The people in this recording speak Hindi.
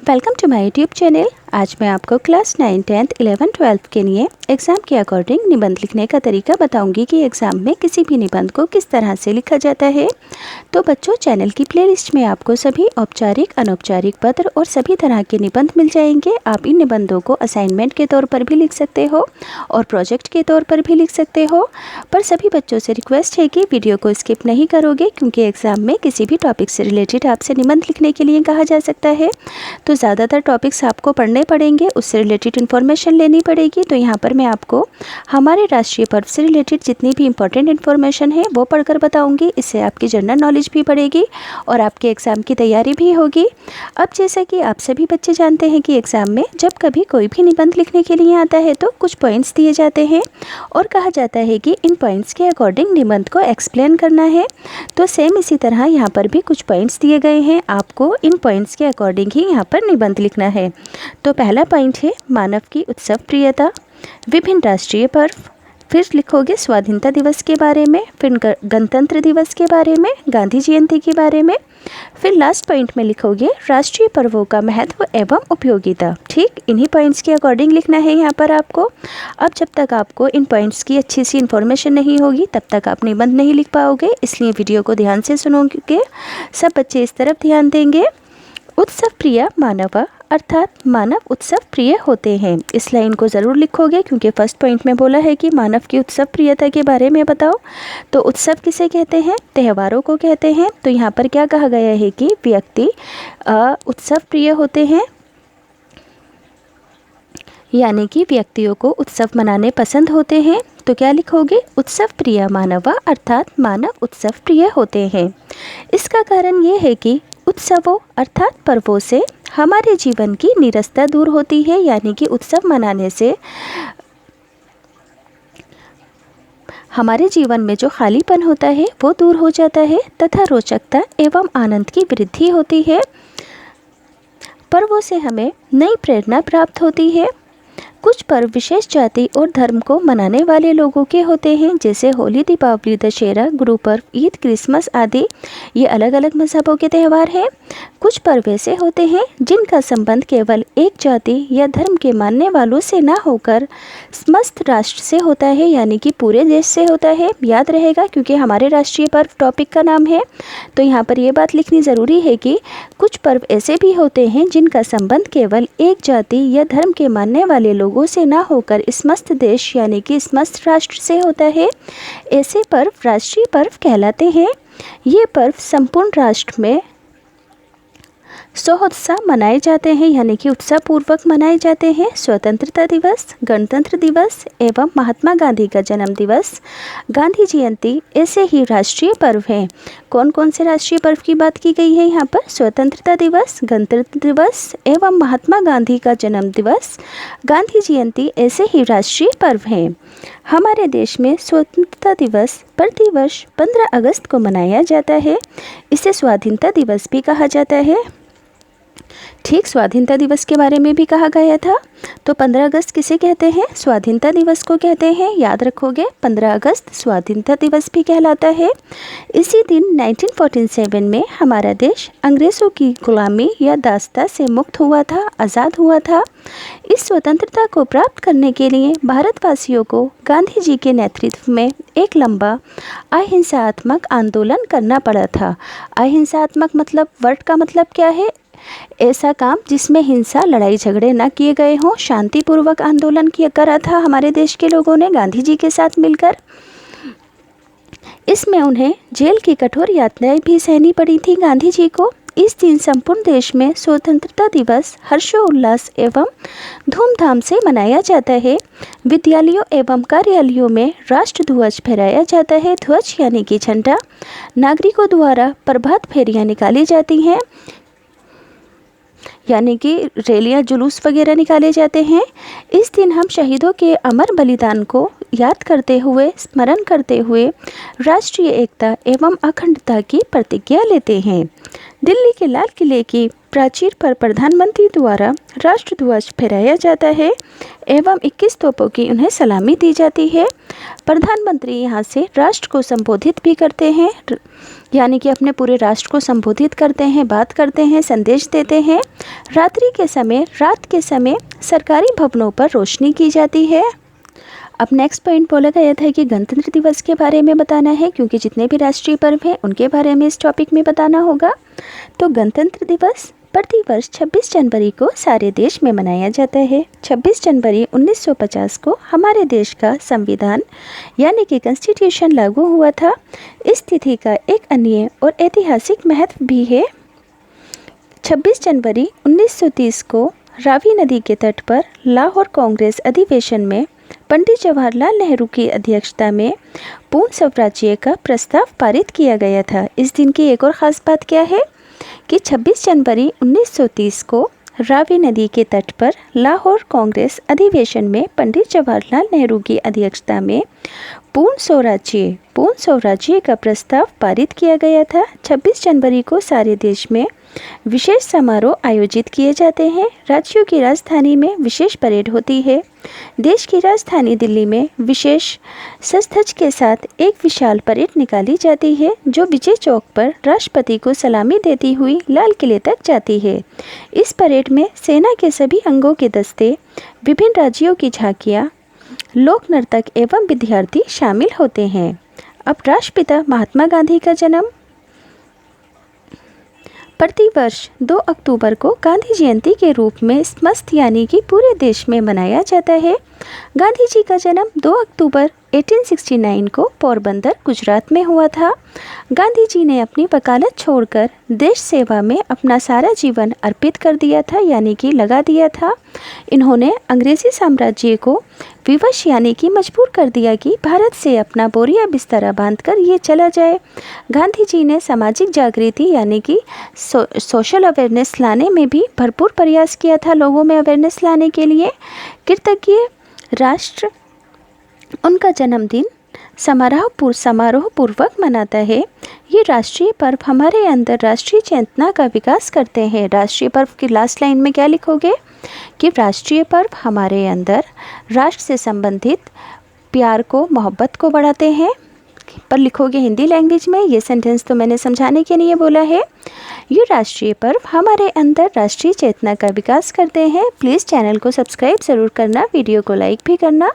Welcome to my YouTube channel. आज मैं आपको क्लास 9, 10th, 11, 12 के लिए एग्ज़ाम के अकॉर्डिंग निबंध लिखने का तरीका बताऊंगी कि एग्ज़ाम में किसी भी निबंध को किस तरह से लिखा जाता है। तो बच्चों, चैनल की प्लेलिस्ट में आपको सभी औपचारिक, अनौपचारिक पत्र और सभी तरह के निबंध मिल जाएंगे। आप इन निबंधों को असाइनमेंट के तौर पर भी लिख सकते हो और प्रोजेक्ट के तौर पर भी लिख सकते हो। पर सभी बच्चों से रिक्वेस्ट है कि वीडियो को स्किप नहीं करोगे, क्योंकि एग्ज़ाम में किसी भी टॉपिक से रिलेटेड आपसे निबंध लिखने के लिए कहा जा सकता है। तो ज़्यादातर टॉपिक्स आपको पढ़ने पड़ेंगे, उससे रिलेटेड इन्फॉर्मेशन लेनी पड़ेगी। तो यहाँ पर मैं आपको हमारे राष्ट्रीय पर्व से रिलेटेड जितनी भी इंपॉर्टेंट इन्फॉर्मेशन है वो पढ़कर बताऊंगी। इससे आपकी जनरल नॉलेज भी बढ़ेगी और आपके एग्ज़ाम की तैयारी भी होगी। अब जैसा कि आप सभी बच्चे जानते हैं कि एग्ज़ाम में जब कभी कोई भी निबंध लिखने के लिए आता है तो कुछ पॉइंट्स दिए जाते हैं और कहा जाता है कि इन पॉइंट्स के अकॉर्डिंग निबंध को एक्सप्लेन करना है। तो सेम इसी तरह यहाँ पर भी कुछ पॉइंट्स दिए गए हैं, आपको इन पॉइंट्स के अकॉर्डिंग ही यहाँ पर निबंध लिखना है। तो पहला पॉइंट है मानव की उत्सव प्रियता, विभिन्न राष्ट्रीय पर्व। फिर लिखोगे स्वाधीनता दिवस के बारे में, फिर गणतंत्र दिवस के बारे में, गांधी जयंती के बारे में। फिर लास्ट पॉइंट में लिखोगे राष्ट्रीय पर्वों का महत्व एवं उपयोगिता। ठीक, इन्हीं पॉइंट्स के अकॉर्डिंग लिखना है यहाँ पर आपको। अब जब तक आपको इन पॉइंट्स की अच्छी सी इन्फॉर्मेशन नहीं होगी तब तक आप निबंध नहीं लिख पाओगे, इसलिए वीडियो को ध्यान से सुनोगे। सब बच्चे इस तरफ ध्यान देंगे। उत्सव प्रिय मानव, अर्थात मानव उत्सव प्रिय होते हैं। इस लाइन को ज़रूर लिखोगे, क्योंकि फर्स्ट पॉइंट में बोला है कि मानव की उत्सव प्रियता के बारे में बताओ। तो उत्सव किसे कहते हैं? त्योहारों को कहते हैं। तो यहाँ पर क्या कहा गया है कि व्यक्ति उत्सव प्रिय होते हैं, यानी कि व्यक्तियों को उत्सव मनाने पसंद होते हैं। तो क्या लिखोगे? उत्सव प्रिय मानव, अर्थात मानव उत्सव प्रिय होते हैं। इसका कारण ये है कि उत्सवों अर्थात पर्वों से हमारे जीवन की नीरसता दूर होती है, यानी कि उत्सव मनाने से हमारे जीवन में जो खालीपन होता है वो दूर हो जाता है तथा रोचकता एवं आनंद की वृद्धि होती है। पर्वों से हमें नई प्रेरणा प्राप्त होती है। कुछ पर्व विशेष जाति और धर्म को मनाने वाले लोगों के होते हैं, जैसे होली, दीपावली, दशहरा, गुरु पर्व, ईद, क्रिसमस आदि। ये अलग अलग मजहबों के त्यौहार हैं। कुछ पर्व ऐसे होते हैं जिनका संबंध केवल एक जाति या धर्म के मानने वालों से ना होकर समस्त राष्ट्र से होता है, यानी कि पूरे देश से होता है। याद रहेगा, क्योंकि हमारे राष्ट्रीय पर्व टॉपिक का नाम है। तो यहाँ पर ये बात लिखनी ज़रूरी है कि कुछ पर्व ऐसे भी होते हैं जिनका संबंध केवल एक जाति या धर्म के मानने वाले लोगों से ना होकर समस्त देश यानी कि समस्त राष्ट्र से होता है। ऐसे पर्व राष्ट्रीय पर्व कहलाते हैं। ये पर्व संपूर्ण राष्ट्र में सोहोत्साह मनाए जाते हैं, यानी कि उत्साह पूर्वक मनाए जाते हैं। स्वतंत्रता दिवस, गणतंत्र दिवस एवं महात्मा गांधी का जन्म दिवस, गांधी जयंती ऐसे ही राष्ट्रीय पर्व हैं। कौन कौन से राष्ट्रीय पर्व की बात की गई है यहाँ पर? स्वतंत्रता दिवस, गणतंत्र दिवस एवं महात्मा गांधी का जन्म दिवस, गांधी जयंती ऐसे ही राष्ट्रीय पर्व हैं। हमारे देश में स्वतंत्रता दिवस प्रतिवर्ष 15 अगस्त को मनाया जाता है। इसे स्वाधीनता दिवस भी कहा जाता है। ठीक, स्वाधीनता दिवस के बारे में भी कहा गया था। तो 15 अगस्त किसे कहते हैं? स्वाधीनता दिवस को कहते हैं। याद रखोगे, 15 अगस्त स्वाधीनता दिवस भी कहलाता है। इसी दिन 1947 में हमारा देश अंग्रेज़ों की गुलामी या दासता से मुक्त हुआ था, आज़ाद हुआ था। इस स्वतंत्रता को प्राप्त करने के लिए भारतवासियों को गांधी जी के नेतृत्व में एक लंबा अहिंसात्मक आंदोलन करना पड़ा था। अहिंसात्मक मतलब, वर्ड का मतलब क्या है? ऐसा काम जिसमें हिंसा, लड़ाई झगड़े न किए गए हों। शांतिपूर्वक आंदोलन किया करा था हमारे देश के लोगों ने गांधी जी के साथ मिलकर। इसमें उन्हें जेल की कठोर यातनाएं भी सहनी पड़ी थी गांधी जी को। इस दिन संपूर्ण देश में स्वतंत्रता दिवस हर्षोल्लास एवं धूमधाम से मनाया जाता है। विद्यालयों एवं कार्यालयों में राष्ट्र ध्वज फहराया जाता है। ध्वज यानी कि झंडा। नागरिकों द्वारा प्रभात फेरियां निकाली जाती हैं, यानी कि रैलियाँ, जुलूस वगैरह निकाले जाते हैं। इस दिन हम शहीदों के अमर बलिदान को याद करते हुए, स्मरण करते हुए राष्ट्रीय एकता एवं अखंडता की प्रतिज्ञा लेते हैं। दिल्ली के लाल किले की प्राचीर पर प्रधानमंत्री द्वारा राष्ट्रध्वज फहराया जाता है एवं 21 तोपों की उन्हें सलामी दी जाती है। प्रधानमंत्री यहाँ से राष्ट्र को संबोधित भी करते हैं। यानी कि अपने पूरे राष्ट्र को संबोधित करते हैं, बात करते हैं, संदेश देते हैं। रात के समय सरकारी भवनों पर रोशनी की जाती है। अब नेक्स्ट पॉइंट बोला गया था कि गणतंत्र दिवस के बारे में बताना है, क्योंकि जितने भी राष्ट्रीय पर्व हैं उनके बारे में इस टॉपिक में बताना होगा। तो गणतंत्र दिवस प्रतिवर्ष 26 जनवरी को सारे देश में मनाया जाता है। 26 जनवरी 1950 को हमारे देश का संविधान यानी कि कॉन्स्टिट्यूशन लागू हुआ था। इस तिथि का एक अन्य और ऐतिहासिक महत्व भी है। 26 जनवरी 1930 को रावी नदी के तट पर लाहौर कांग्रेस अधिवेशन में पंडित जवाहरलाल नेहरू की अध्यक्षता में पूर्ण स्वराज्य का प्रस्ताव पारित किया गया था। इस दिन की एक और ख़ास बात क्या है कि 26 जनवरी 1930 को रावी नदी के तट पर लाहौर कांग्रेस अधिवेशन में पंडित जवाहरलाल नेहरू की अध्यक्षता में पूर्ण स्वराज्य का प्रस्ताव पारित किया गया था। 26 जनवरी को सारे देश में विशेष समारोह आयोजित किए जाते हैं। राज्यों की राजधानी में विशेष परेड होती है। देश की राजधानी दिल्ली में विशेष सज-धज के साथ एक विशाल परेड निकाली जाती है, जो विजय चौक पर राष्ट्रपति को सलामी देती हुई लाल किले तक जाती है। इस परेड में सेना के सभी अंगों के दस्ते, विभिन्न राज्यों की झांकियाँ, लोक नर्तक एवं विद्यार्थी शामिल होते हैं। अब राष्ट्रपिता महात्मा गांधी का जन्म प्रतिवर्ष 2 अक्टूबर को गांधी जयंती के रूप में समस्त यानी कि पूरे देश में मनाया जाता है। गांधी जी का जन्म 2 अक्टूबर 1869 को पोरबंदर गुजरात में हुआ था। गांधी जी ने अपनी वकालत छोड़कर देश सेवा में अपना सारा जीवन अर्पित कर दिया था, यानी कि लगा दिया था। इन्होंने अंग्रेजी साम्राज्य को विवश यानी कि मजबूर कर दिया कि भारत से अपना बोरिया बिस्तरा बांधकर ये चला जाए। गांधी जी ने सामाजिक जागृति यानी कि सोशल अवेयरनेस लाने में भी भरपूर प्रयास किया था, लोगों में अवेयरनेस लाने के लिए। कृतज्ञ राष्ट्र उनका जन्मदिन समारोह पूर्वक मनाता है। ये राष्ट्रीय पर्व हमारे अंदर राष्ट्रीय चेतना का विकास करते हैं। राष्ट्रीय पर्व की लास्ट लाइन में क्या लिखोगे कि राष्ट्रीय पर्व हमारे अंदर राष्ट्र से संबंधित प्यार को, मोहब्बत को बढ़ाते हैं। पर लिखोगे हिंदी लैंग्वेज में। ये सेंटेंस तो मैंने समझाने के लिए बोला है। ये राष्ट्रीय पर्व हमारे अंदर राष्ट्रीय चेतना का विकास करते हैं। प्लीज़ चैनल को सब्सक्राइब ज़रूर करना, वीडियो को लाइक भी करना।